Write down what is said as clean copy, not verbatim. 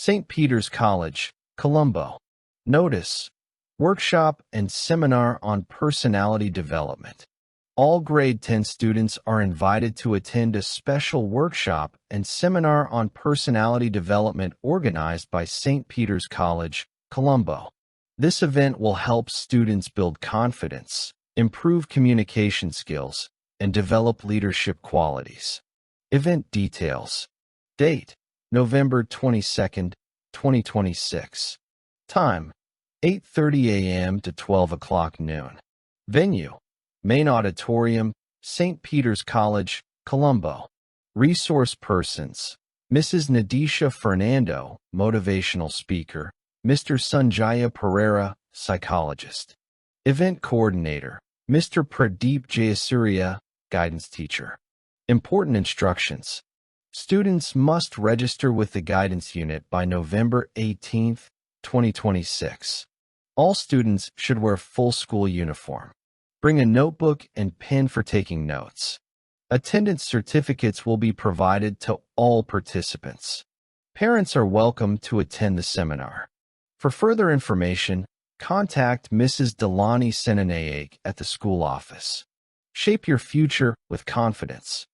St. Peter's College, Colombo. Notice: Workshop and Seminar on Personality Development. All grade 10 students are invited to attend a special workshop and seminar on personality development organized by St. Peter's College, Colombo. This event will help students build confidence, improve communication skills, and develop leadership qualities. Event details. Date: November 22nd, 2026. Time: 8:30 a.m. to 12 o'clock noon. Venue: Main Auditorium, St. Peter's College, Colombo. Resource persons: Mrs. Nadisha Fernando, motivational speaker; Mr. Sanjaya Pereira, psychologist. Event coordinator: Mr. Pradeep Jayasuriya, guidance teacher. Important instructions: students must register with the guidance unit by November 18th, 2026. All students should wear full school uniform. Bring a notebook and pen for taking notes. Attendance certificates will be provided to all participants. Parents are welcome to attend the seminar. For further information, contact Mrs. Delani Senanayak at the school office. Shape your future with confidence.